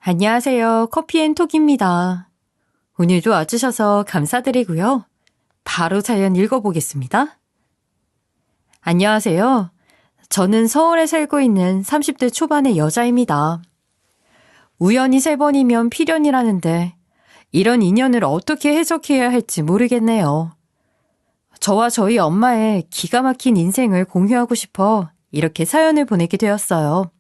안녕하세요. 커피앤톡입니다. 오늘도 와주셔서 감사드리고요. 바로 사연 읽어보겠습니다. 안녕하세요. 저는 서울에 살고 있는 30대 초반의 여자입니다. 우연히 3번이면 필연이라는데 이런 인연을 어떻게 해석해야 할지 모르겠네요. 저와 저희 엄마의 기가 막힌 인생을 공유하고 싶어 이렇게 사연을 보내게 되었어요.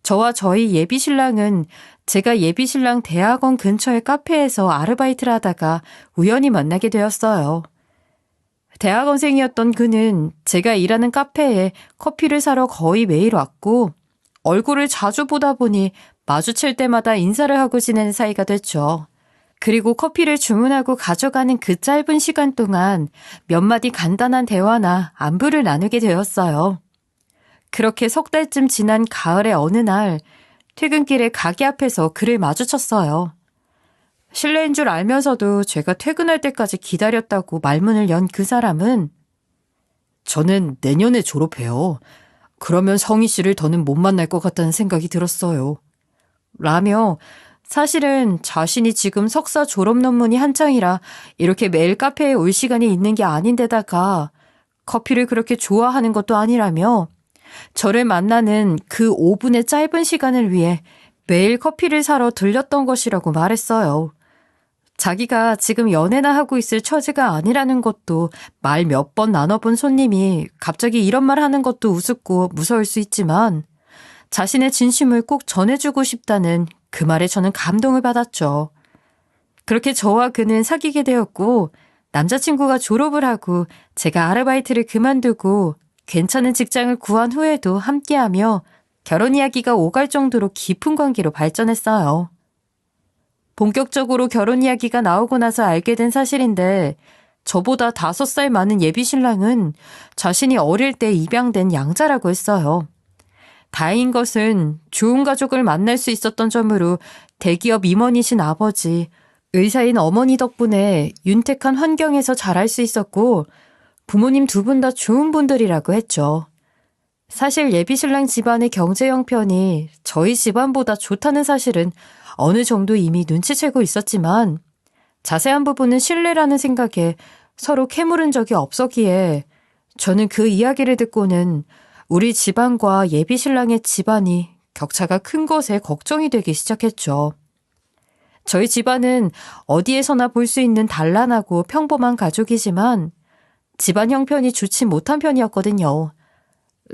저와 저희 예비신랑은 제가 예비신랑 대학원 근처의 카페에서 아르바이트를 하다가 우연히 만나게 되었어요. 대학원생이었던 그는 제가 일하는 카페에 커피를 사러 거의 매일 왔고 얼굴을 자주 보다 보니 마주칠 때마다 인사를 하고 지내는 사이가 됐죠. 그리고 커피를 주문하고 가져가는 그 짧은 시간 동안 몇 마디 간단한 대화나 안부를 나누게 되었어요. 그렇게 3달쯤 지난 가을의 어느 날 퇴근길에 가게 앞에서 그를 마주쳤어요. 실례인 줄 알면서도 제가 퇴근할 때까지 기다렸다고 말문을 연 그 사람은 저는 내년에 졸업해요. 그러면 성희 씨를 더는 못 만날 것 같다는 생각이 들었어요. 라며 사실은 자신이 지금 석사 졸업 논문이 한창이라 이렇게 매일 카페에 올 시간이 있는 게 아닌데다가 커피를 그렇게 좋아하는 것도 아니라며 저를 만나는 그 5분의 짧은 시간을 위해 매일 커피를 사러 들렸던 것이라고 말했어요. 자기가 지금 연애나 하고 있을 처지가 아니라는 것도 말 몇 번 나눠본 손님이 갑자기 이런 말 하는 것도 우습고 무서울 수 있지만 자신의 진심을 꼭 전해주고 싶다는 그 말에 저는 감동을 받았죠. 그렇게 저와 그는 사귀게 되었고 남자친구가 졸업을 하고 제가 아르바이트를 그만두고 괜찮은 직장을 구한 후에도 함께하며 결혼 이야기가 오갈 정도로 깊은 관계로 발전했어요. 본격적으로 결혼 이야기가 나오고 나서 알게 된 사실인데 저보다 5살 많은 예비신랑은 자신이 어릴 때 입양된 양자라고 했어요. 다행인 것은 좋은 가족을 만날 수 있었던 점으로 대기업 임원이신 아버지, 의사인 어머니 덕분에 윤택한 환경에서 자랄 수 있었고 부모님 2분 다 좋은 분들이라고 했죠. 사실 예비신랑 집안의 경제 형편이 저희 집안보다 좋다는 사실은 어느 정도 이미 눈치채고 있었지만 자세한 부분은 신뢰라는 생각에 서로 캐물은 적이 없었기에 저는 그 이야기를 듣고는 우리 집안과 예비신랑의 집안이 격차가 큰 것에 걱정이 되기 시작했죠. 저희 집안은 어디에서나 볼 수 있는 단란하고 평범한 가족이지만 집안 형편이 좋지 못한 편이었거든요.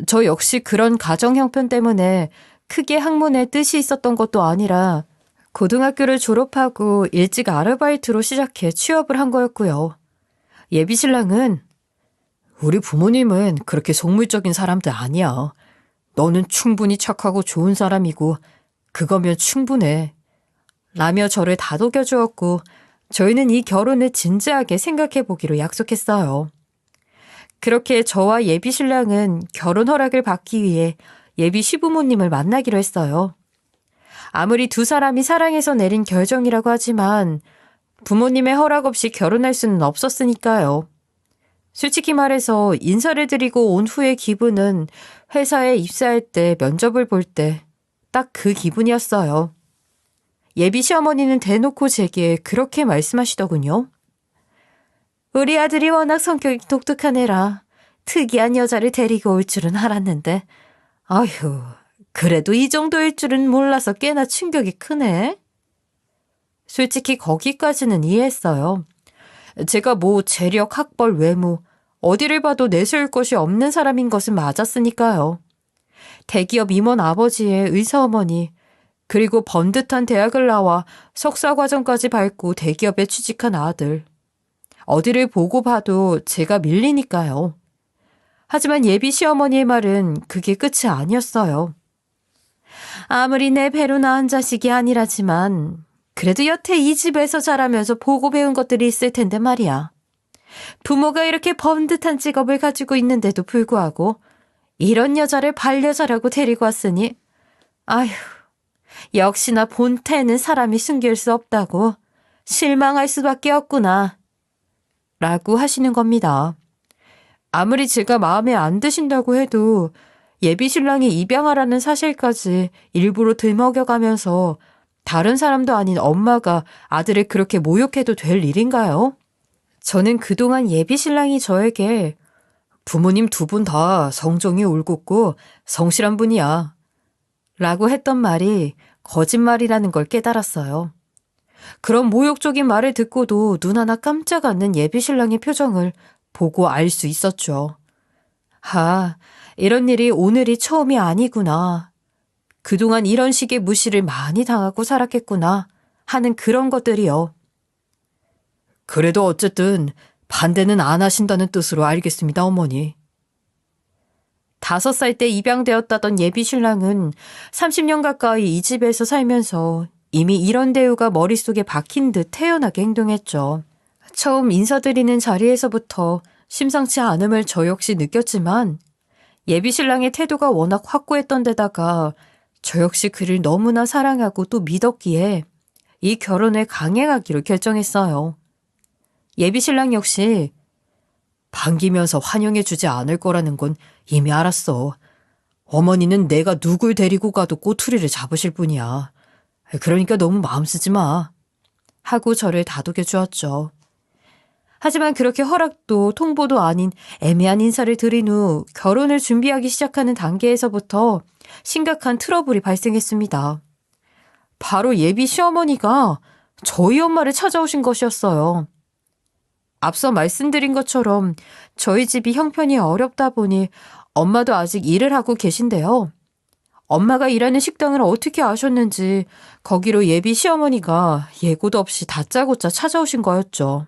저 역시 그런 가정 형편 때문에 크게 학문에 뜻이 있었던 것도 아니라 고등학교를 졸업하고 일찍 아르바이트로 시작해 취업을 한 거였고요. 예비신랑은 우리 부모님은 그렇게 속물적인 사람들 아니야. 너는 충분히 착하고 좋은 사람이고 그거면 충분해. 라며 저를 다독여 주었고 저희는 이 결혼을 진지하게 생각해 보기로 약속했어요. 그렇게 저와 예비신랑은 결혼 허락을 받기 위해 예비 시부모님을 만나기로 했어요. 아무리 2 사람이 사랑해서 내린 결정이라고 하지만 부모님의 허락 없이 결혼할 수는 없었으니까요. 솔직히 말해서 인사를 드리고 온 후의 기분은 회사에 입사할 때 면접을 볼 때 딱 그 기분이었어요. 예비 시어머니는 대놓고 제게 그렇게 말씀하시더군요. 우리 아들이 워낙 성격이 독특한 애라 특이한 여자를 데리고 올 줄은 알았는데 아휴 그래도 이 정도일 줄은 몰라서 꽤나 충격이 크네. 솔직히 거기까지는 이해했어요. 제가 뭐 재력, 학벌, 외모 어디를 봐도 내세울 것이 없는 사람인 것은 맞았으니까요. 대기업 임원 아버지의 의사어머니 그리고 번듯한 대학을 나와 석사과정까지 밟고 대기업에 취직한 아들. 어디를 보고 봐도 제가 밀리니까요. 하지만 예비 시어머니의 말은 그게 끝이 아니었어요. 아무리 내 배로 낳은 자식이 아니라지만 그래도 여태 이 집에서 자라면서 보고 배운 것들이 있을 텐데 말이야. 부모가 이렇게 번듯한 직업을 가지고 있는데도 불구하고 이런 여자를 반려자라고 데리고 왔으니 아휴 역시나 본태는 사람이 숨길 수 없다고 실망할 수밖에 없구나. 라고 하시는 겁니다. 아무리 제가 마음에 안 드신다고 해도 예비 신랑이 입양하라는 사실까지 일부러 들먹여가면서 다른 사람도 아닌 엄마가 아들을 그렇게 모욕해도 될 일인가요? 저는 그동안 예비 신랑이 저에게 부모님 두 분 다 성정이 올곧고 성실한 분이야 라고 했던 말이 거짓말이라는 걸 깨달았어요. 그런 모욕적인 말을 듣고도 눈 하나 깜짝 않는 예비 신랑의 표정을 보고 알 수 있었죠. 이런 일이 오늘이 처음이 아니구나. 그동안 이런 식의 무시를 많이 당하고 살았겠구나 하는 그런 것들이요. 그래도 어쨌든 반대는 안 하신다는 뜻으로 알겠습니다, 어머니. 5살 때 입양되었다던 예비 신랑은 30년 가까이 이 집에서 살면서 이미 이런 대우가 머릿속에 박힌 듯 태연하게 행동했죠. 처음 인사드리는 자리에서부터 심상치 않음을 저 역시 느꼈지만 예비 신랑의 태도가 워낙 확고했던 데다가 저 역시 그를 너무나 사랑하고 또 믿었기에 이 결혼을 강행하기로 결정했어요. 예비 신랑 역시 반기면서 환영해주지 않을 거라는 건 이미 알았어. 어머니는 내가 누굴 데리고 가도 꼬투리를 잡으실 분이야. 그러니까 너무 마음 쓰지 마. 하고 저를 다독여 주었죠. 하지만 그렇게 허락도 통보도 아닌 애매한 인사를 드린 후 결혼을 준비하기 시작하는 단계에서부터 심각한 트러블이 발생했습니다. 바로 예비 시어머니가 저희 엄마를 찾아오신 것이었어요. 앞서 말씀드린 것처럼 저희 집이 형편이 어렵다 보니 엄마도 아직 일을 하고 계신데요. 엄마가 일하는 식당을 어떻게 아셨는지 거기로 예비 시어머니가 예고도 없이 다짜고짜 찾아오신 거였죠.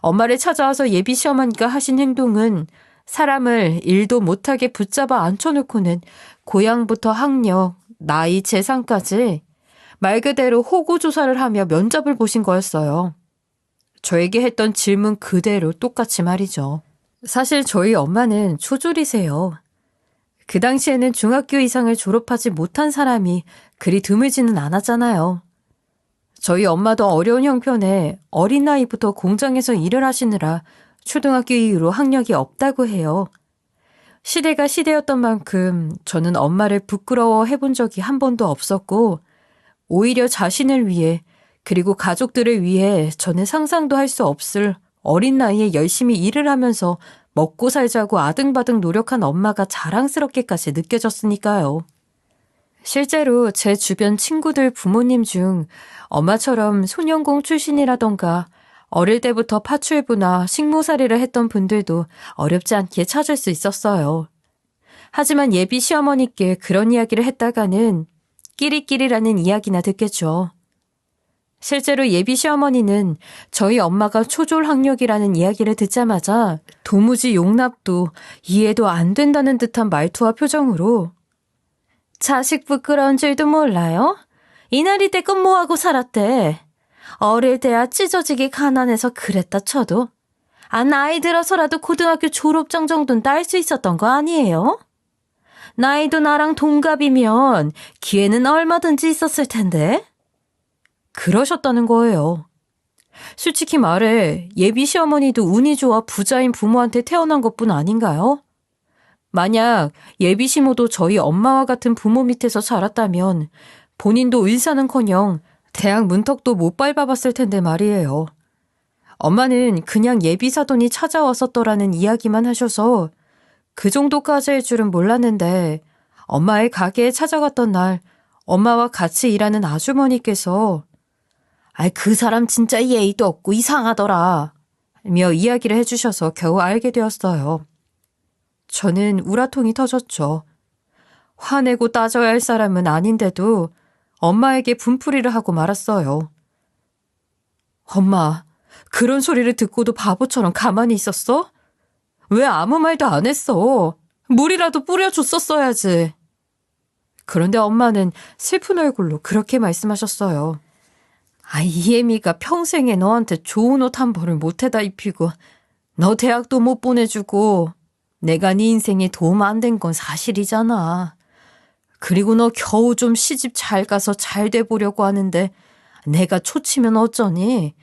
엄마를 찾아와서 예비 시어머니가 하신 행동은 사람을 일도 못하게 붙잡아 앉혀놓고는 고향부터 학력, 나이, 재산까지 말 그대로 호구조사를 하며 면접을 보신 거였어요. 저에게 했던 질문 그대로 똑같이 말이죠. 사실 저희 엄마는 초졸이세요. 그 당시에는 중학교 이상을 졸업하지 못한 사람이 그리 드물지는 않았잖아요. 저희 엄마도 어려운 형편에 어린 나이부터 공장에서 일을 하시느라 초등학교 이후로 학력이 없다고 해요. 시대가 시대였던 만큼 저는 엄마를 부끄러워 해본 적이 한 번도 없었고 오히려 자신을 위해 그리고 가족들을 위해 저는 상상도 할 수 없을 어린 나이에 열심히 일을 하면서 먹고 살자고 아등바등 노력한 엄마가 자랑스럽게까지 느껴졌으니까요. 실제로 제 주변 친구들 부모님 중 엄마처럼 소년공 출신이라던가 어릴 때부터 파출부나 식모살이를 했던 분들도 어렵지 않게 찾을 수 있었어요. 하지만 예비 시어머니께 그런 이야기를 했다가는 끼리끼리라는 이야기나 듣겠죠. 실제로 예비 시어머니는 저희 엄마가 초졸 학력이라는 이야기를 듣자마자 도무지 용납도 이해도 안 된다는 듯한 말투와 표정으로 자식 부끄러운 줄도 몰라요? 이날이 때껏 뭐하고 살았대. 어릴 때야 찢어지게 가난해서 그랬다 쳐도 나이 들어서라도 고등학교 졸업장 정도는 딸 수 있었던 거 아니에요? 나이도 나랑 동갑이면 기회는 얼마든지 있었을 텐데. 그러셨다는 거예요. 솔직히 말해 예비 시어머니도 운이 좋아 부자인 부모한테 태어난 것뿐 아닌가요? 만약 예비 시모도 저희 엄마와 같은 부모 밑에서 자랐다면 본인도 의사는커녕 대학 문턱도 못 밟아봤을 텐데 말이에요. 엄마는 그냥 예비 사돈이 찾아왔었더라는 이야기만 하셔서 그 정도까지 할 줄은 몰랐는데 엄마의 가게에 찾아갔던 날 엄마와 같이 일하는 아주머니께서 그 사람 진짜 예의도 없고 이상하더라 며 이야기를 해주셔서 겨우 알게 되었어요. 저는 우라통이 터졌죠. 화내고 따져야 할 사람은 아닌데도 엄마에게 분풀이를 하고 말았어요. 엄마, 그런 소리를 듣고도 바보처럼 가만히 있었어? 왜 아무 말도 안 했어? 물이라도 뿌려줬었어야지. 그런데 엄마는 슬픈 얼굴로 그렇게 말씀하셨어요. 이혜미가 평생에 너한테 좋은 옷 한 벌을 못해다 입히고 너 대학도 못 보내주고 내가 네 인생에 도움 안 된 건 사실이잖아. 그리고 너 겨우 좀 시집 잘 가서 잘 돼보려고 하는데 내가 초치면 어쩌니?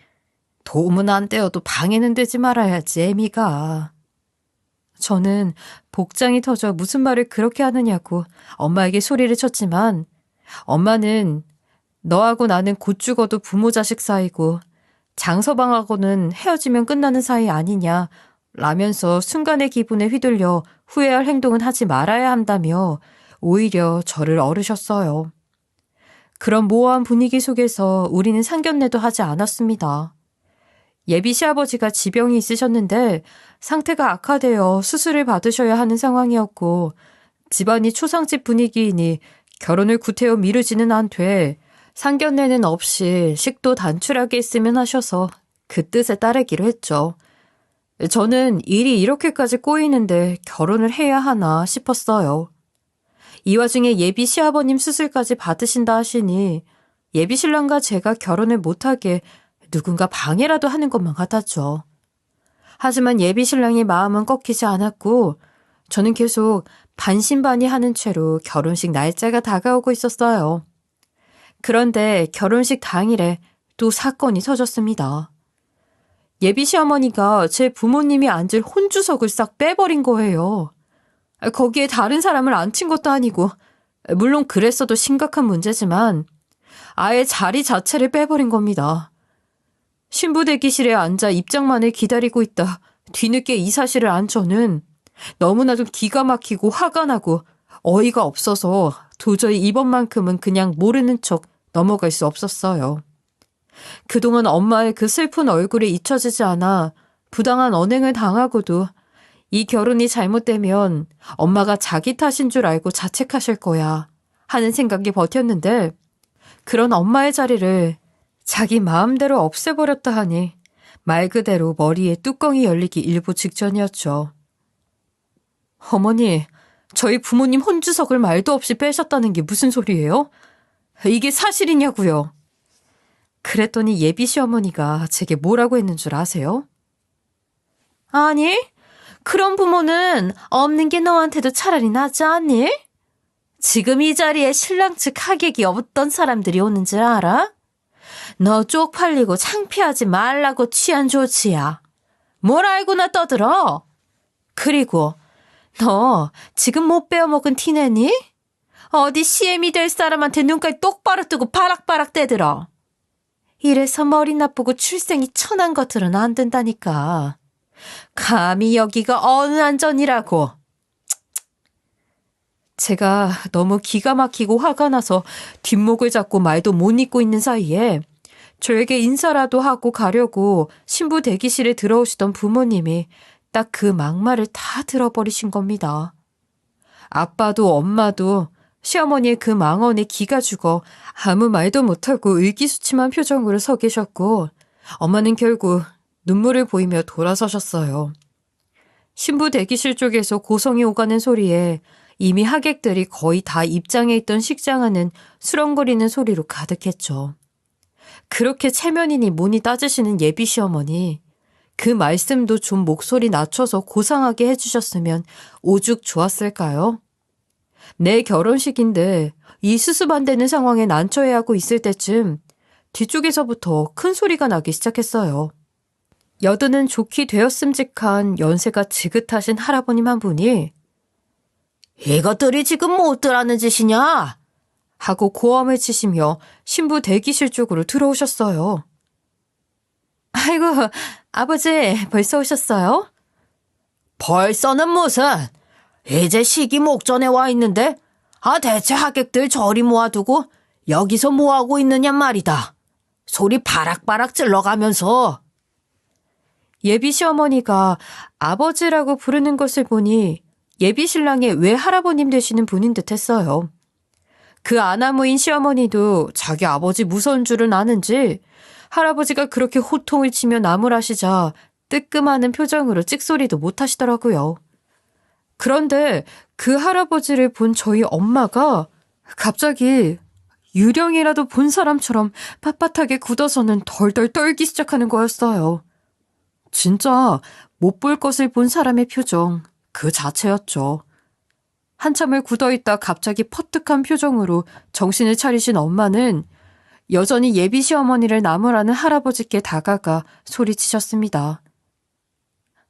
도움은 안 되어도 방해는 되지 말아야지, 애미가. 저는 복장이 터져 무슨 말을 그렇게 하느냐고 엄마에게 소리를 쳤지만 엄마는 너하고 나는 곧 죽어도 부모 자식 사이고 장서방하고는 헤어지면 끝나는 사이 아니냐 라면서 순간의 기분에 휘둘려 후회할 행동은 하지 말아야 한다며 오히려 저를 어르셨어요. 그런 모호한 분위기 속에서 우리는 상견례도 하지 않았습니다. 예비 시아버지가 지병이 있으셨는데 상태가 악화되어 수술을 받으셔야 하는 상황이었고 집안이 초상집 분위기이니 결혼을 구태여 미루지는 않되 상견례는 없이 식도 단출하게 했으면 하셔서 그 뜻에 따르기로 했죠. 저는 일이 이렇게까지 꼬이는데 결혼을 해야 하나 싶었어요. 이 와중에 예비 시아버님 수술까지 받으신다 하시니 예비 신랑과 제가 결혼을 못하게 누군가 방해라도 하는 것만 같았죠. 하지만 예비 신랑의 마음은 꺾이지 않았고 저는 계속 반신반의하는 채로 결혼식 날짜가 다가오고 있었어요. 그런데 결혼식 당일에 또 사건이 터졌습니다. 예비 시어머니가 제 부모님이 앉을 혼주석을 싹 빼버린 거예요. 거기에 다른 사람을 앉힌 것도 아니고 물론 그랬어도 심각한 문제지만 아예 자리 자체를 빼버린 겁니다. 신부 대기실에 앉아 입장만을 기다리고 있다 뒤늦게 이 사실을 안 저는 너무나도 기가 막히고 화가 나고 어이가 없어서 도저히 이번만큼은 그냥 모르는 척 넘어갈 수 없었어요. 그동안 엄마의 그 슬픈 얼굴이 잊혀지지 않아 부당한 언행을 당하고도 이 결혼이 잘못되면 엄마가 자기 탓인 줄 알고 자책하실 거야 하는 생각이 버텼는데 그런 엄마의 자리를 자기 마음대로 없애버렸다 하니 말 그대로 머리에 뚜껑이 열리기 일보 직전이었죠. 어머니, 저희 부모님 혼주석을 말도 없이 빼셨다는 게 무슨 소리예요? 이게 사실이냐고요? 그랬더니 예비 시어머니가 제게 뭐라고 했는 줄 아세요? 아니, 그런 부모는 없는 게 너한테도 차라리 낫지 않니? 지금 이 자리에 신랑 측 하객이 어떤 사람들이 오는 줄 알아? 너 쪽팔리고 창피하지 말라고 취한 조치야. 뭘 알고나 떠들어? 그리고 너 지금 못 베어먹은 티내니? 어디 CM이 될 사람한테 눈깔 똑바로 뜨고 바락바락 떼들어. 이래서 머리 나쁘고 출생이 천한 것들은 안 된다니까. 감히 여기가 어느 안전이라고. 제가 너무 기가 막히고 화가 나서 뒷목을 잡고 말도 못 잇고 있는 사이에 저에게 인사라도 하고 가려고 신부 대기실에 들어오시던 부모님이 딱 그 막말을 다 들어버리신 겁니다. 아빠도 엄마도 시어머니의 그 망언에 기가 죽어 아무 말도 못하고 의기소침한 표정으로 서 계셨고 엄마는 결국 눈물을 보이며 돌아서셨어요. 신부 대기실 쪽에서 고성이 오가는 소리에 이미 하객들이 거의 다 입장해 있던 식장안은 수렁거리는 소리로 가득했죠. 그렇게 체면이니 뭐니 따지시는 예비 시어머니, 그 말씀도 좀 목소리 낮춰서 고상하게 해주셨으면 오죽 좋았을까요? 내 결혼식인데 이 수습안되는 상황에 난처해하고 있을 때쯤 뒤쪽에서부터 큰 소리가 나기 시작했어요. 여드는 좋게 되었음직한 연세가 지긋하신 할아버님 한 분이 이것들이 지금 못들 하는 짓이냐? 하고 고함을 치시며 신부 대기실 쪽으로 들어오셨어요. 아이고, 아버지 벌써 오셨어요? 벌써는 무슨? 이제 시기 목전에 와 있는데 대체 하객들 저리 모아두고 여기서 뭐하고 있느냐 말이다. 소리 바락바락 찔러가면서. 예비 시어머니가 아버지라고 부르는 것을 보니 예비 신랑의 외할아버님 되시는 분인 듯 했어요. 그 아나무인 시어머니도 자기 아버지 무서운 줄은 아는지 할아버지가 그렇게 호통을 치며 나무라시자 뜨끔하는 표정으로 찍소리도 못 하시더라고요. 그런데 그 할아버지를 본 저희 엄마가 갑자기 유령이라도 본 사람처럼 빳빳하게 굳어서는 덜덜 떨기 시작하는 거였어요. 진짜 못 볼 것을 본 사람의 표정 그 자체였죠. 한참을 굳어있다 갑자기 퍼뜩한 표정으로 정신을 차리신 엄마는 여전히 예비 시어머니를 나무라는 할아버지께 다가가 소리치셨습니다.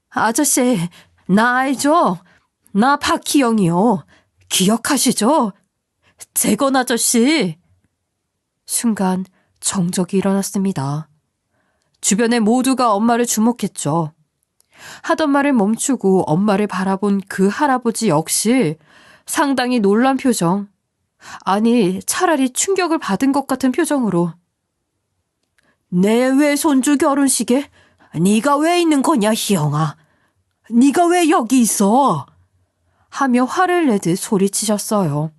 아저씨, 나 알죠? 나 박희영이요. 기억하시죠? 재건 아저씨. 순간 정적이 일어났습니다. 주변의 모두가 엄마를 주목했죠. 하던 말을 멈추고 엄마를 바라본 그 할아버지 역시 상당히 놀란 표정, 아니 차라리 충격을 받은 것 같은 표정으로 내 외손주 결혼식에 네가 왜 있는 거냐 희영아? 네가 왜 여기 있어? 하며 화를 내듯 소리치셨어요.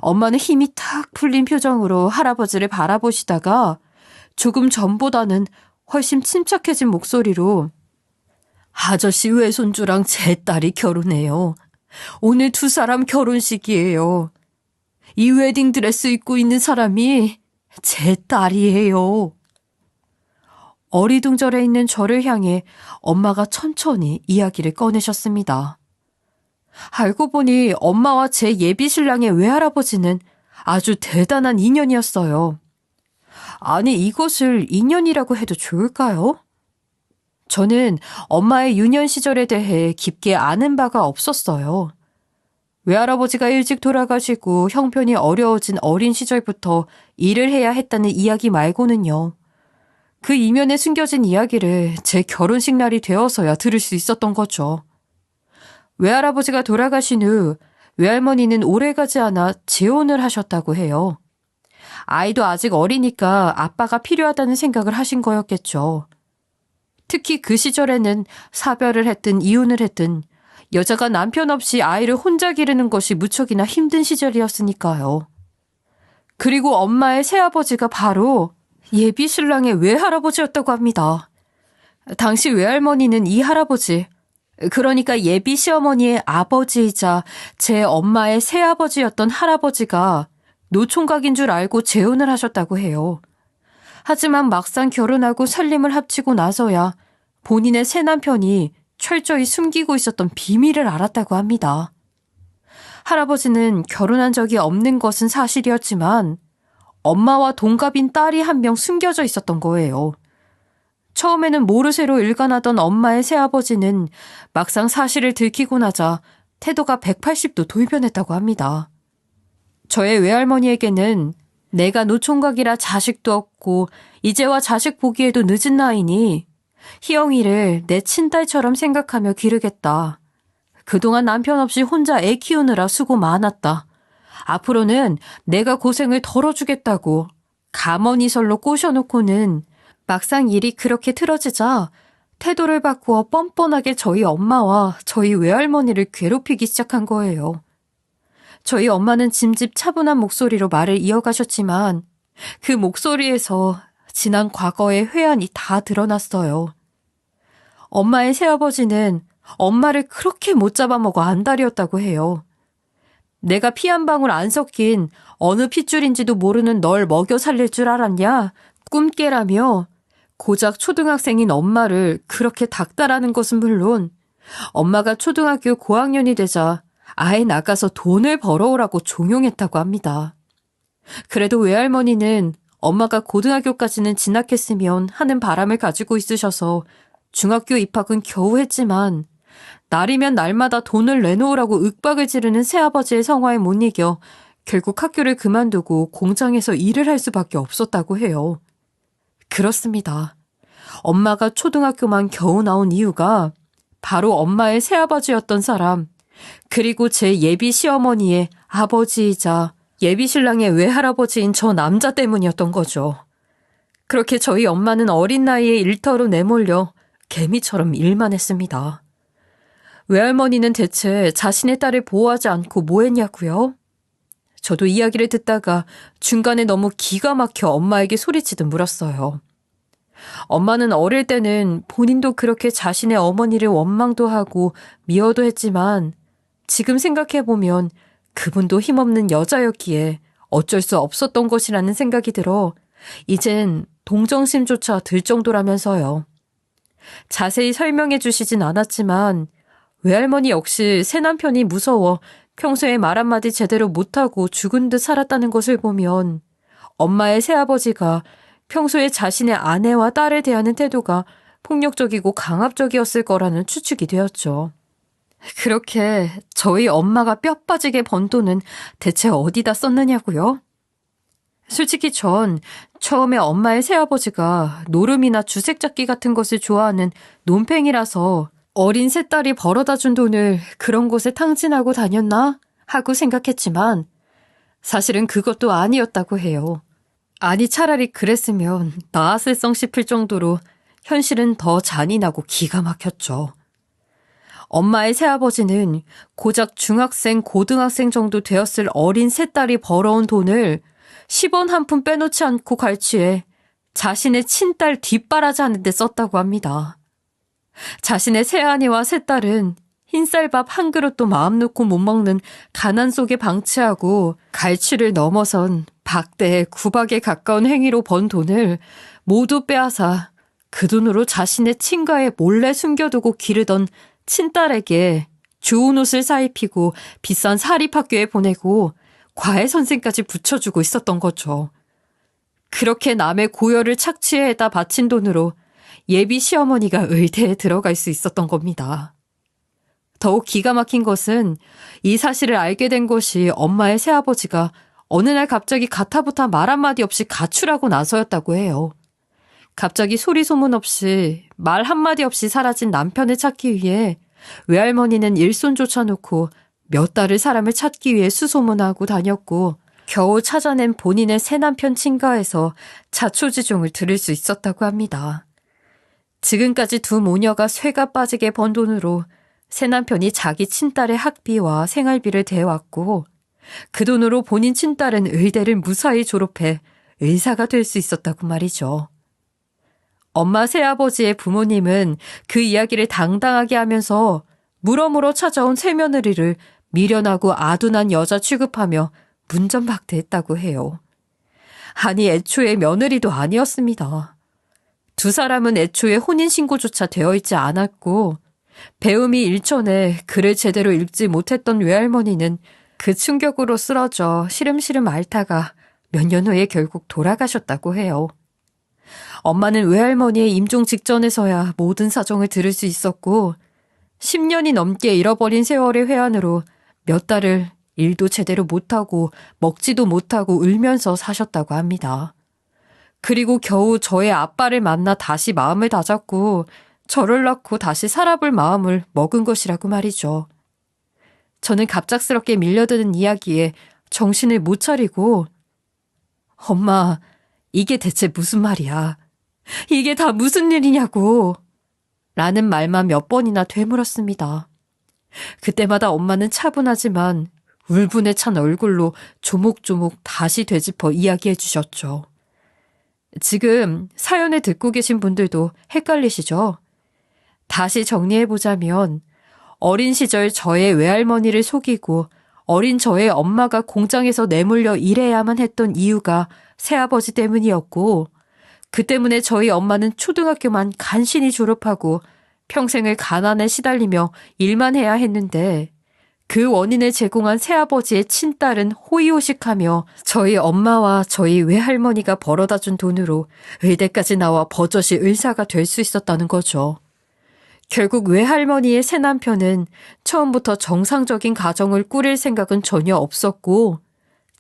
엄마는 힘이 탁 풀린 표정으로 할아버지를 바라보시다가 조금 전보다는 훨씬 침착해진 목소리로 아저씨 외손주랑 제 딸이 결혼해요. 오늘 두 사람 결혼식이에요. 이 웨딩드레스 입고 있는 사람이 제 딸이에요. 어리둥절해 있는 저를 향해 엄마가 천천히 이야기를 꺼내셨습니다. 알고 보니 엄마와 제 예비 신랑의 외할아버지는 아주 대단한 인연이었어요. 아니, 이것을 인연이라고 해도 좋을까요? 저는 엄마의 유년 시절에 대해 깊게 아는 바가 없었어요. 외할아버지가 일찍 돌아가시고 형편이 어려워진 어린 시절부터 일을 해야 했다는 이야기 말고는요. 그 이면에 숨겨진 이야기를 제 결혼식 날이 되어서야 들을 수 있었던 거죠. 외할아버지가 돌아가신 후 외할머니는 오래가지 않아 재혼을 하셨다고 해요. 아이도 아직 어리니까 아빠가 필요하다는 생각을 하신 거였겠죠. 특히 그 시절에는 사별을 했든 이혼을 했든 여자가 남편 없이 아이를 혼자 기르는 것이 무척이나 힘든 시절이었으니까요. 그리고 엄마의 새아버지가 바로 예비 신랑의 외할아버지였다고 합니다. 당시 외할머니는 이 할아버지, 그러니까 예비 시어머니의 아버지이자 제 엄마의 새아버지였던 할아버지가 노총각인 줄 알고 재혼을 하셨다고 해요. 하지만 막상 결혼하고 살림을 합치고 나서야 본인의 새남편이 철저히 숨기고 있었던 비밀을 알았다고 합니다. 할아버지는 결혼한 적이 없는 것은 사실이었지만 엄마와 동갑인 딸이 한 명 숨겨져 있었던 거예요. 처음에는 모르쇠로 일관하던 엄마의 새아버지는 막상 사실을 들키고 나자 태도가 180도 돌변했다고 합니다. 저의 외할머니에게는 내가 노총각이라 자식도 없고 이제와 자식 보기에도 늦은 나이니 희영이를 내 친딸처럼 생각하며 기르겠다. 그동안 남편 없이 혼자 애 키우느라 수고 많았다. 앞으로는 내가 고생을 덜어주겠다고 가머니설로 꼬셔놓고는 막상 일이 그렇게 틀어지자 태도를 바꾸어 뻔뻔하게 저희 엄마와 저희 외할머니를 괴롭히기 시작한 거예요. 저희 엄마는 짐짓 차분한 목소리로 말을 이어가셨지만 그 목소리에서 지난 과거의 회한이 다 드러났어요. 엄마의 새아버지는 엄마를 그렇게 못 잡아먹어 안달이었다고 해요. 내가 피 한 방울 안 섞인 어느 핏줄인지도 모르는 널 먹여 살릴 줄 알았냐? 꿈깨라며 고작 초등학생인 엄마를 그렇게 닥달하는 것은 물론 엄마가 초등학교 고학년이 되자 아예 나가서 돈을 벌어오라고 종용했다고 합니다. 그래도 외할머니는 엄마가 고등학교까지는 진학했으면 하는 바람을 가지고 있으셔서 중학교 입학은 겨우 했지만 날이면 날마다 돈을 내놓으라고 윽박을 지르는 새아버지의 성화에 못 이겨 결국 학교를 그만두고 공장에서 일을 할 수밖에 없었다고 해요. 그렇습니다. 엄마가 초등학교만 겨우 나온 이유가 바로 엄마의 새아버지였던 사람, 그리고 제 예비 시어머니의 아버지이자 예비 신랑의 외할아버지인 저 남자 때문이었던 거죠. 그렇게 저희 엄마는 어린 나이에 일터로 내몰려 개미처럼 일만 했습니다. 외할머니는 대체 자신의 딸을 보호하지 않고 뭐 했냐고요? 저도 이야기를 듣다가 중간에 너무 기가 막혀 엄마에게 소리치듯 물었어요. 엄마는 어릴 때는 본인도 그렇게 자신의 어머니를 원망도 하고 미워도 했지만 지금 생각해보면 그분도 힘없는 여자였기에 어쩔 수 없었던 것이라는 생각이 들어 이젠 동정심조차 들 정도라면서요. 자세히 설명해 주시진 않았지만 외할머니 역시 새남편이 무서워 평소에 말 한마디 제대로 못하고 죽은 듯 살았다는 것을 보면 엄마의 새아버지가 평소에 자신의 아내와 딸을 대하는 태도가 폭력적이고 강압적이었을 거라는 추측이 되었죠. 그렇게 저희 엄마가 뼈 빠지게 번 돈은 대체 어디다 썼느냐고요? 솔직히 전 처음에 엄마의 새아버지가 노름이나 주색잡기 같은 것을 좋아하는 논팽이라서 어린 새딸이 벌어다 준 돈을 그런 곳에 탕진하고 다녔나 하고 생각했지만 사실은 그것도 아니었다고 해요. 아니 차라리 그랬으면 나았을성 싶을 정도로 현실은 더 잔인하고 기가 막혔죠. 엄마의 새아버지는 고작 중학생, 고등학생 정도 되었을 어린 새딸이 벌어온 돈을 10원 한 푼 빼놓지 않고 갈취해 자신의 친딸 뒷바라지 하는 데 썼다고 합니다. 자신의 새아내와 새딸은 흰쌀밥 한 그릇도 마음 놓고 못 먹는 가난 속에 방치하고 갈취를 넘어선 박대, 구박에 가까운 행위로 번 돈을 모두 빼앗아 그 돈으로 자신의 친가에 몰래 숨겨두고 기르던 친딸에게 좋은 옷을 사입히고 비싼 사립학교에 보내고 과외 선생까지 붙여주고 있었던 거죠. 그렇게 남의 고열을 착취해다 바친 돈으로 예비 시어머니가 의대에 들어갈 수 있었던 겁니다. 더욱 기가 막힌 것은 이 사실을 알게 된 것이 엄마의 새아버지가 어느 날 갑자기 가타부타 말 한마디 없이 가출하고 나서였다고 해요. 갑자기 소리 소문 없이 말 한마디 없이 사라진 남편을 찾기 위해 외할머니는 일손조차 놓고 몇 달을 사람을 찾기 위해 수소문하고 다녔고 겨우 찾아낸 본인의 새남편 친가에서 자초지종을 들을 수 있었다고 합니다. 지금까지 두 모녀가 쇠가 빠지게 번 돈으로 새남편이 자기 친딸의 학비와 생활비를 대왔고 그 돈으로 본인 친딸은 의대를 무사히 졸업해 의사가 될 수 있었다고 말이죠. 엄마 새아버지의 부모님은 그 이야기를 당당하게 하면서 물어물어 찾아온 새며느리를 미련하고 아둔한 여자 취급하며 문전박대했다고 해요. 아니 애초에 며느리도 아니었습니다. 두 사람은 애초에 혼인신고조차 되어 있지 않았고 배움이 일천에 글을 제대로 읽지 못했던 외할머니는 그 충격으로 쓰러져 시름시름 앓다가 몇 년 후에 결국 돌아가셨다고 해요. 엄마는 외할머니의 임종 직전에서야 모든 사정을 들을 수 있었고 10년이 넘게 잃어버린 세월의 회한으로 몇 달을 일도 제대로 못하고 먹지도 못하고 울면서 사셨다고 합니다. 그리고 겨우 저의 아빠를 만나 다시 마음을 다잡고 저를 낳고 다시 살아볼 마음을 먹은 것이라고 말이죠. 저는 갑작스럽게 밀려드는 이야기에 정신을 못 차리고 엄마, 이게 대체 무슨 말이야? 이게 다 무슨 일이냐고 라는 말만 몇 번이나 되물었습니다. 그때마다 엄마는 차분하지만 울분에 찬 얼굴로 조목조목 다시 되짚어 이야기해 주셨죠. 지금 사연을 듣고 계신 분들도 헷갈리시죠? 다시 정리해보자면 어린 시절 저의 외할머니를 속이고 어린 저의 엄마가 공장에서 내몰려 일해야만 했던 이유가 새아버지 때문이었고 그 때문에 저희 엄마는 초등학교만 간신히 졸업하고 평생을 가난에 시달리며 일만 해야 했는데 그 원인을 제공한 새아버지의 친딸은 호의호식하며 저희 엄마와 저희 외할머니가 벌어다 준 돈으로 의대까지 나와 버젓이 의사가 될 수 있었다는 거죠. 결국 외할머니의 새남편은 처음부터 정상적인 가정을 꾸릴 생각은 전혀 없었고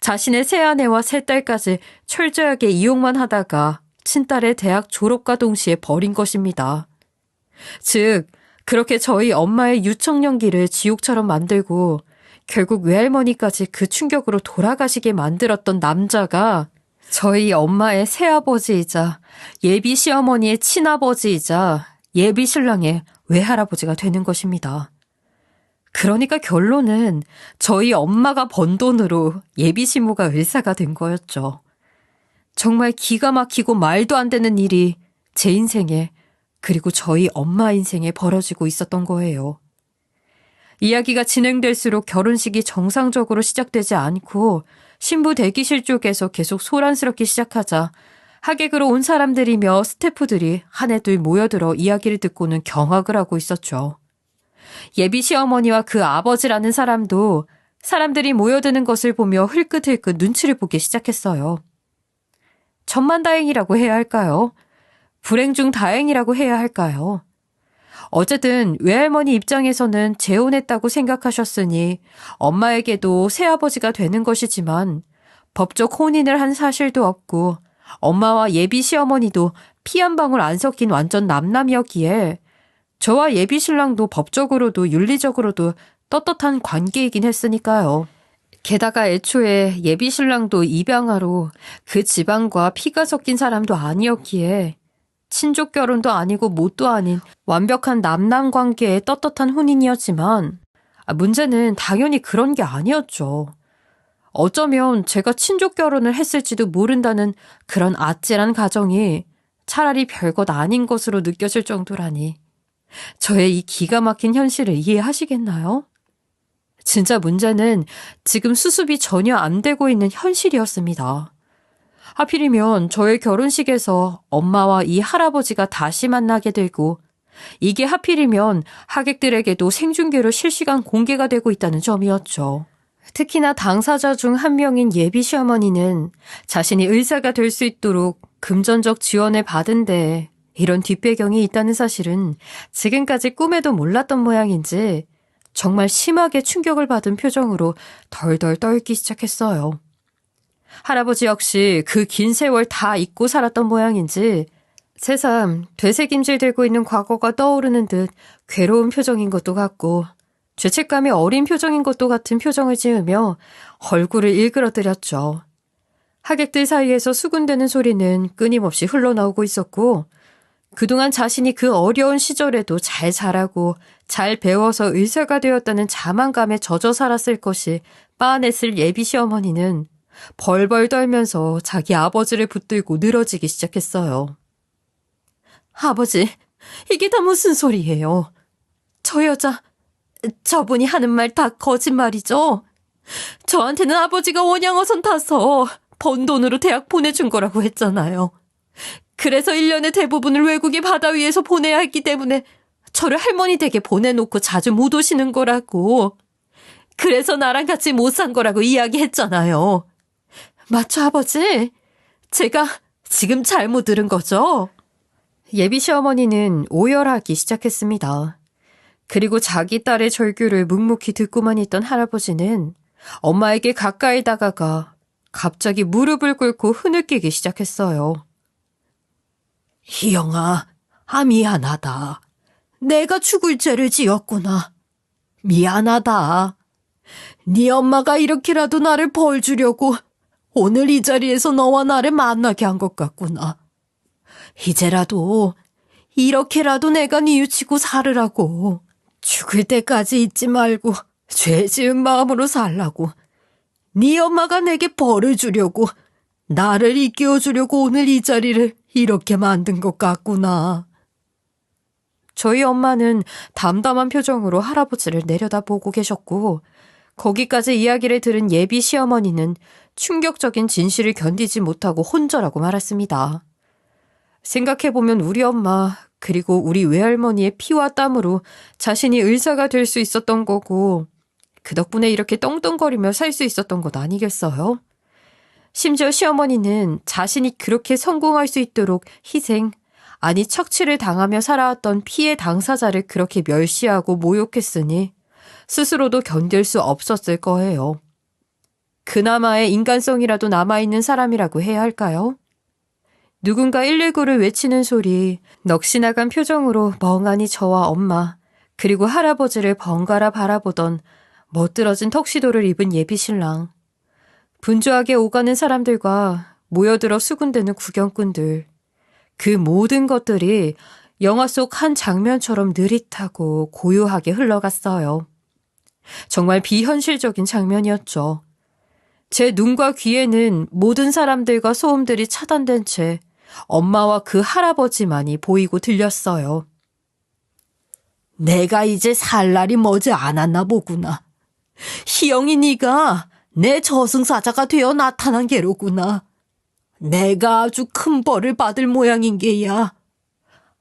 자신의 새아내와 새딸까지 철저하게 이용만 하다가 친딸의 대학 졸업과 동시에 버린 것입니다. 즉 그렇게 저희 엄마의 유청년기를 지옥처럼 만들고 결국 외할머니까지 그 충격으로 돌아가시게 만들었던 남자가 저희 엄마의 새아버지이자 예비 시어머니의 친아버지이자 예비 신랑의 외할아버지가 되는 것입니다. 그러니까 결론은 저희 엄마가 번 돈으로 예비 시모가 의사가 된 거였죠. 정말 기가 막히고 말도 안 되는 일이 제 인생에 그리고 저희 엄마 인생에 벌어지고 있었던 거예요. 이야기가 진행될수록 결혼식이 정상적으로 시작되지 않고 신부 대기실 쪽에서 계속 소란스럽게 시작하자 하객으로 온 사람들이며 스태프들이 하나둘 모여들어 이야기를 듣고는 경악을 하고 있었죠. 예비 시어머니와 그 아버지라는 사람도 사람들이 모여드는 것을 보며 흘끗흘끗 눈치를 보기 시작했어요. 천만다행이라고 해야 할까요? 불행 중 다행이라고 해야 할까요? 어쨌든 외할머니 입장에서는 재혼했다고 생각하셨으니 엄마에게도 새아버지가 되는 것이지만 법적 혼인을 한 사실도 없고 엄마와 예비 시어머니도 피 한 방울 안 섞인 완전 남남이었기에 저와 예비 신랑도 법적으로도 윤리적으로도 떳떳한 관계이긴 했으니까요. 게다가 애초에 예비 신랑도 입양아로 그 집안과 피가 섞인 사람도 아니었기에 친족 결혼도 아니고 뭣도 아닌 완벽한 남남 관계의 떳떳한 혼인이었지만 문제는 당연히 그런 게 아니었죠. 어쩌면 제가 친족 결혼을 했을지도 모른다는 그런 아찔한 가정이 차라리 별것 아닌 것으로 느껴질 정도라니 저의 이 기가 막힌 현실을 이해하시겠나요? 진짜 문제는 지금 수습이 전혀 안 되고 있는 현실이었습니다. 하필이면 저의 결혼식에서 엄마와 이 할아버지가 다시 만나게 되고 이게 하필이면 하객들에게도 생중계로 실시간 공개가 되고 있다는 점이었죠. 특히나 당사자 중 한 명인 예비 시어머니는 자신이 의사가 될 수 있도록 금전적 지원을 받은 데 이런 뒷배경이 있다는 사실은 지금까지 꿈에도 몰랐던 모양인지 정말 심하게 충격을 받은 표정으로 덜덜 떨기 시작했어요. 할아버지 역시 그 긴 세월 다 잊고 살았던 모양인지 새삼 되새김질 들고 있는 과거가 떠오르는 듯 괴로운 표정인 것도 같고 죄책감이 어린 표정인 것도 같은 표정을 지으며 얼굴을 일그러뜨렸죠. 하객들 사이에서 수군대는 소리는 끊임없이 흘러나오고 있었고 그동안 자신이 그 어려운 시절에도 잘 자라고 잘 배워서 의사가 되었다는 자만감에 젖어 살았을 것이 빤했을 예비 시어머니는 벌벌 떨면서 자기 아버지를 붙들고 늘어지기 시작했어요. 아버지, 이게 다 무슨 소리예요? 저 여자, 저분이 하는 말 다 거짓말이죠? 저한테는 아버지가 원양어선 타서 번 돈으로 대학 보내준 거라고 했잖아요. 그래서 1년의 대부분을 외국의 바다 위에서 보내야 했기 때문에 저를 할머니 댁에 보내놓고 자주 못 오시는 거라고. 그래서 나랑 같이 못 산 거라고 이야기했잖아요. 맞죠, 아버지? 제가 지금 잘못 들은 거죠? 예비 시어머니는 오열하기 시작했습니다. 그리고 자기 딸의 절규를 묵묵히 듣고만 있던 할아버지는 엄마에게 가까이 다가가 갑자기 무릎을 꿇고 흐느끼기 시작했어요. 희영아, 미안하다. 내가 죽을 죄를 지었구나. 미안하다. 네 엄마가 이렇게라도 나를 벌 주려고 오늘 이 자리에서 너와 나를 만나게 한 것 같구나. 이제라도 이렇게라도 내가 뉘우치고 살으라고. 죽을 때까지 잊지 말고 죄 지은 마음으로 살라고. 네 엄마가 내게 벌을 주려고 나를 일깨워주려고 오늘 이 자리를 이렇게 만든 것 같구나. 저희 엄마는 담담한 표정으로 할아버지를 내려다보고 계셨고 거기까지 이야기를 들은 예비 시어머니는 충격적인 진실을 견디지 못하고 혼절하고 말았습니다. 생각해보면 우리 엄마 그리고 우리 외할머니의 피와 땀으로 자신이 의사가 될 수 있었던 거고 그 덕분에 이렇게 떵떵거리며 살 수 있었던 것 아니겠어요? 심지어 시어머니는 자신이 그렇게 성공할 수 있도록 희생, 아니 착취를 당하며 살아왔던 피해 당사자를 그렇게 멸시하고 모욕했으니 스스로도 견딜 수 없었을 거예요. 그나마의 인간성이라도 남아있는 사람이라고 해야 할까요? 누군가 119를 외치는 소리, 넋이 나간 표정으로 멍하니 저와 엄마, 그리고 할아버지를 번갈아 바라보던 멋들어진 턱시도를 입은 예비 신랑, 분주하게 오가는 사람들과 모여들어 수군대는 구경꾼들, 그 모든 것들이 영화 속 한 장면처럼 느릿하고 고요하게 흘러갔어요. 정말 비현실적인 장면이었죠. 제 눈과 귀에는 모든 사람들과 소음들이 차단된 채 엄마와 그 할아버지만이 보이고 들렸어요. 내가 이제 살 날이 머지 않았나 보구나. 희영이 네가 내 저승사자가 되어 나타난 게로구나. 내가 아주 큰 벌을 받을 모양인 게야.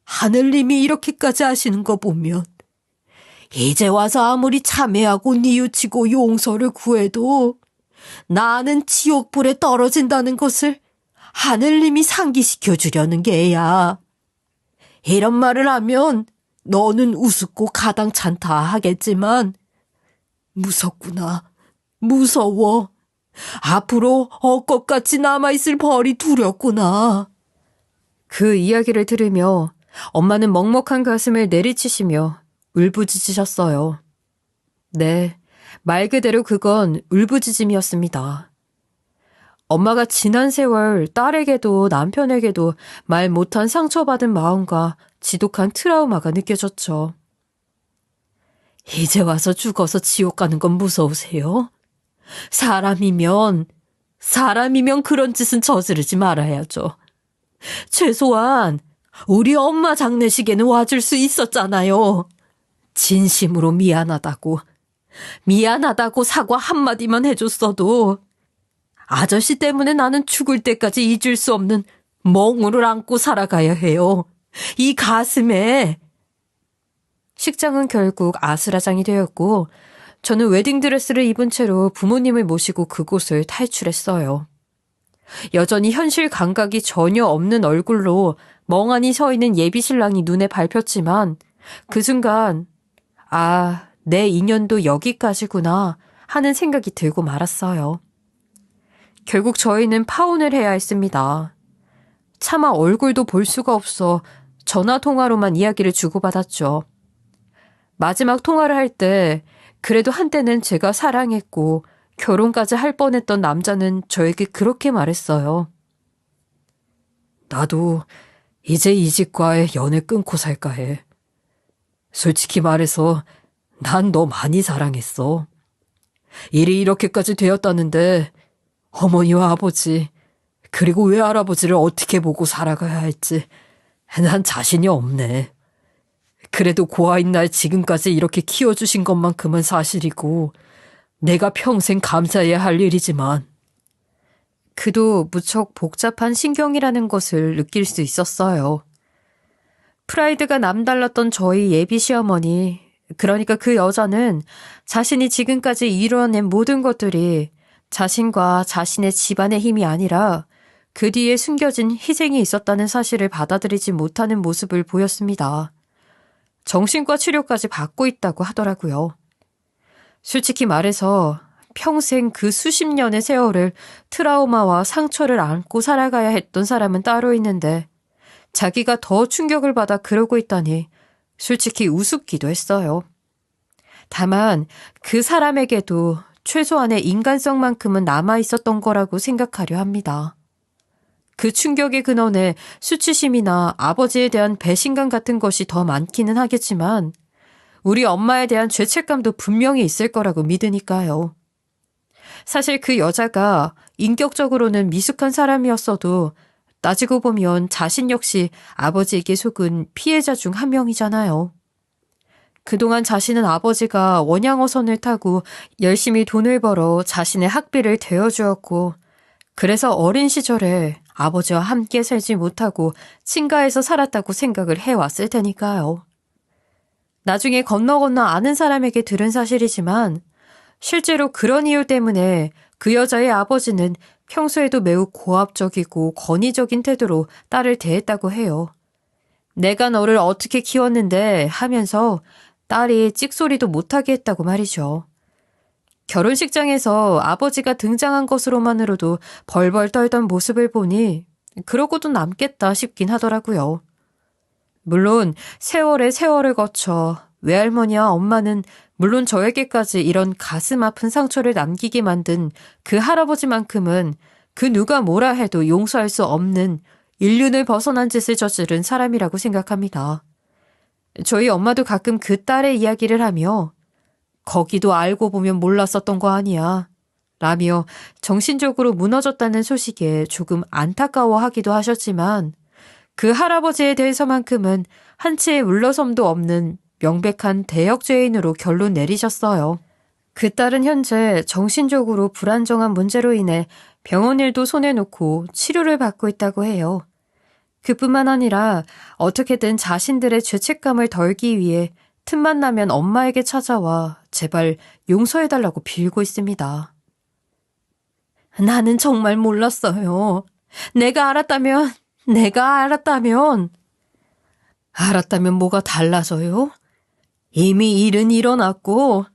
하늘님이 이렇게까지 하시는 거 보면 이제 와서 아무리 참회하고 뉘우치고 용서를 구해도 나는 지옥불에 떨어진다는 것을 하늘님이 상기시켜 주려는 게야. 이런 말을 하면 너는 우습고 가당찮다 하겠지만 무섭구나. 무서워. 앞으로 엇것같이 남아있을 벌이 두렵구나. 그 이야기를 들으며 엄마는 먹먹한 가슴을 내리치시며 울부짖으셨어요. 네, 말 그대로 그건 울부짖음이었습니다. 엄마가 지난 세월 딸에게도 남편에게도 말 못한 상처받은 마음과 지독한 트라우마가 느껴졌죠. 이제 와서 죽어서 지옥 가는 건 무서우세요? 사람이면 그런 짓은 저지르지 말아야죠. 최소한 우리 엄마 장례식에는 와줄 수 있었잖아요. 진심으로 미안하다고 사과 한마디만 해줬어도 아저씨 때문에 나는 죽을 때까지 잊을 수 없는 멍울을 안고 살아가야 해요. 이 가슴에. 식장은 결국 아수라장이 되었고 저는 웨딩드레스를 입은 채로 부모님을 모시고 그곳을 탈출했어요. 여전히 현실 감각이 전혀 없는 얼굴로 멍하니 서 있는 예비신랑이 눈에 밟혔지만 그 순간 아, 내 인연도 여기까지구나 하는 생각이 들고 말았어요. 결국 저희는 파혼을 해야 했습니다. 차마 얼굴도 볼 수가 없어 전화통화로만 이야기를 주고받았죠. 마지막 통화를 할 때 그래도 한때는 제가 사랑했고 결혼까지 할 뻔했던 남자는 저에게 그렇게 말했어요. 나도 이제 이 집과의 연애 끊고 살까 해. 솔직히 말해서 난 너 많이 사랑했어. 일이 이렇게까지 되었다는데 어머니와 아버지 그리고 외할아버지를 어떻게 보고 살아가야 할지 난 자신이 없네. 그래도 고아인 날 지금까지 이렇게 키워주신 것만큼은 사실이고 내가 평생 감사해야 할 일이지만 그도 무척 복잡한 신경이라는 것을 느낄 수 있었어요. 프라이드가 남달랐던 저희 예비 시어머니, 그러니까 그 여자는 자신이 지금까지 이뤄낸 모든 것들이 자신과 자신의 집안의 힘이 아니라 그 뒤에 숨겨진 희생이 있었다는 사실을 받아들이지 못하는 모습을 보였습니다. 정신과 치료까지 받고 있다고 하더라고요. 솔직히 말해서 평생 그 수십 년의 세월을 트라우마와 상처를 안고 살아가야 했던 사람은 따로 있는데 자기가 더 충격을 받아 그러고 있다니 솔직히 우습기도 했어요. 다만 그 사람에게도 최소한의 인간성만큼은 남아있었던 거라고 생각하려 합니다. 그 충격의 근원에 수치심이나 아버지에 대한 배신감 같은 것이 더 많기는 하겠지만 우리 엄마에 대한 죄책감도 분명히 있을 거라고 믿으니까요. 사실 그 여자가 인격적으로는 미숙한 사람이었어도 따지고 보면 자신 역시 아버지에게 속은 피해자 중 한 명이잖아요. 그동안 자신은 아버지가 원양어선을 타고 열심히 돈을 벌어 자신의 학비를 대어주었고 그래서 어린 시절에 아버지와 함께 살지 못하고 친가에서 살았다고 생각을 해왔을 테니까요. 나중에 건너 아는 사람에게 들은 사실이지만 실제로 그런 이유 때문에 그 여자의 아버지는 평소에도 매우 고압적이고 권위적인 태도로 딸을 대했다고 해요. 내가 너를 어떻게 키웠는데 하면서 딸이 찍소리도 못하게 했다고 말이죠. 결혼식장에서 아버지가 등장한 것으로만으로도 벌벌 떨던 모습을 보니 그러고도 남겠다 싶긴 하더라고요. 물론 세월에 세월을 거쳐 외할머니와 엄마는 물론 저에게까지 이런 가슴 아픈 상처를 남기게 만든 그 할아버지만큼은 그 누가 뭐라 해도 용서할 수 없는 인륜을 벗어난 짓을 저지른 사람이라고 생각합니다. 저희 엄마도 가끔 그 딸의 이야기를 하며 거기도 알고 보면 몰랐었던 거 아니야 라며 정신적으로 무너졌다는 소식에 조금 안타까워하기도 하셨지만 그 할아버지에 대해서만큼은 한치의 물러섬도 없는 명백한 대역죄인으로 결론 내리셨어요. 그 딸은 현재 정신적으로 불안정한 문제로 인해 병원 일도 손에 놓고 치료를 받고 있다고 해요. 그뿐만 아니라 어떻게든 자신들의 죄책감을 덜기 위해 틈만 나면 엄마에게 찾아와 제발 용서해달라고 빌고 있습니다. 나는 정말 몰랐어요. 내가 알았다면 알았다면 뭐가 달라져요? 이미 일은 일어났고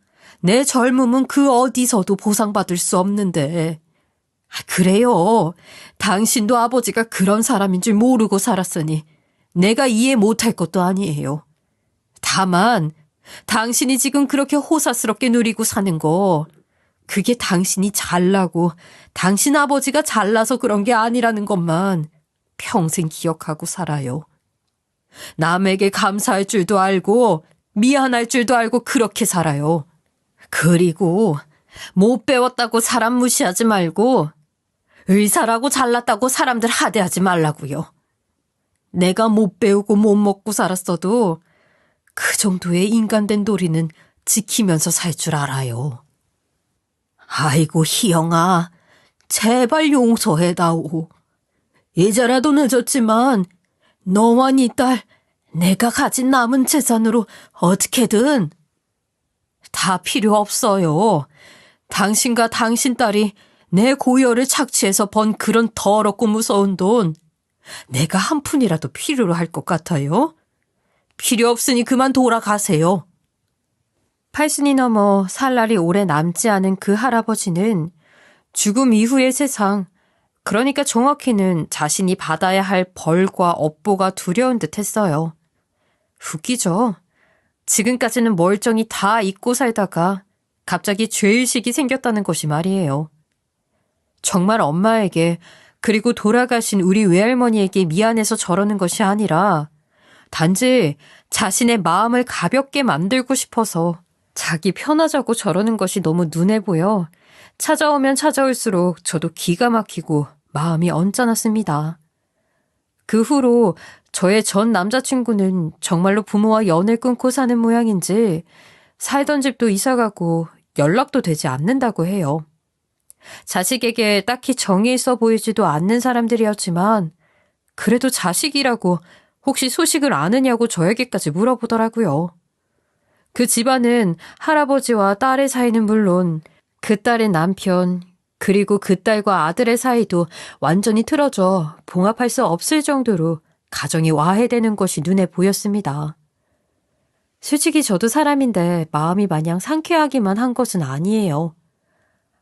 내 젊음은 그 어디서도 보상받을 수 없는데 그래요. 당신도 아버지가 그런 사람인 줄 모르고 살았으니 내가 이해 못할 것도 아니에요. 다만 당신이 지금 그렇게 호사스럽게 누리고 사는 거, 그게 당신이 잘나고 당신 아버지가 잘나서 그런 게 아니라는 것만 평생 기억하고 살아요. 남에게 감사할 줄도 알고 미안할 줄도 알고 그렇게 살아요. 그리고 못 배웠다고 사람 무시하지 말고 의사라고 잘났다고 사람들 하대하지 말라고요. 내가 못 배우고 못 먹고 살았어도 그 정도의 인간된 도리는 지키면서 살 줄 알아요. 아이고 희영아, 제발 용서해다오. 이제라도 늦었지만 너와 네 딸, 내가 가진 남은 재산으로 어떻게든. 다 필요 없어요. 당신과 당신 딸이 내 고열을 착취해서 번 그런 더럽고 무서운 돈, 내가 한 푼이라도 필요로 할 것 같아요? 필요 없으니 그만 돌아가세요. 80이 넘어 살 날이 오래 남지 않은 그 할아버지는 죽음 이후의 세상, 그러니까 정확히는 자신이 받아야 할 벌과 업보가 두려운 듯 했어요. 웃기죠? 지금까지는 멀쩡히 다 잊고 살다가 갑자기 죄의식이 생겼다는 것이 말이에요. 정말 엄마에게, 그리고 돌아가신 우리 외할머니에게 미안해서 저러는 것이 아니라 단지 자신의 마음을 가볍게 만들고 싶어서 자기 편하자고 저러는 것이 너무 눈에 보여 찾아오면 찾아올수록 저도 기가 막히고 마음이 언짢았습니다. 그 후로 저의 전 남자친구는 정말로 부모와 연을 끊고 사는 모양인지 살던 집도 이사가고 연락도 되지 않는다고 해요. 자식에게 딱히 정이 있어 보이지도 않는 사람들이었지만 그래도 자식이라고 혹시 소식을 아느냐고 저에게까지 물어보더라고요. 그 집안은 할아버지와 딸의 사이는 물론 그 딸의 남편, 그리고 그 딸과 아들의 사이도 완전히 틀어져 봉합할 수 없을 정도로 가정이 와해되는 것이 눈에 보였습니다. 솔직히 저도 사람인데 마음이 마냥 상쾌하기만 한 것은 아니에요.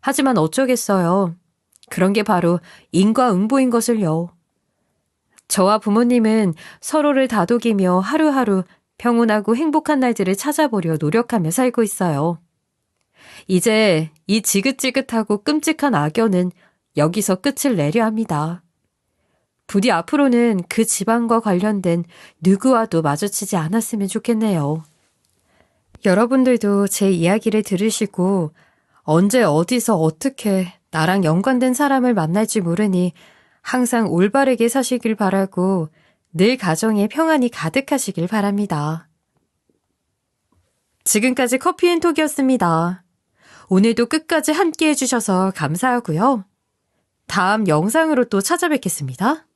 하지만 어쩌겠어요. 그런 게 바로 인과응보인 것을요. 저와 부모님은 서로를 다독이며 하루하루 평온하고 행복한 날들을 찾아보려 노력하며 살고 있어요. 이제 이 지긋지긋하고 끔찍한 악연은 여기서 끝을 내려 합니다. 부디 앞으로는 그 집안과 관련된 누구와도 마주치지 않았으면 좋겠네요. 여러분들도 제 이야기를 들으시고 언제 어디서 어떻게 나랑 연관된 사람을 만날지 모르니 항상 올바르게 사시길 바라고 늘 가정에 평안이 가득하시길 바랍니다. 지금까지 커피앤톡이었습니다. 오늘도 끝까지 함께 해주셔서 감사하고요. 다음 영상으로 또 찾아뵙겠습니다.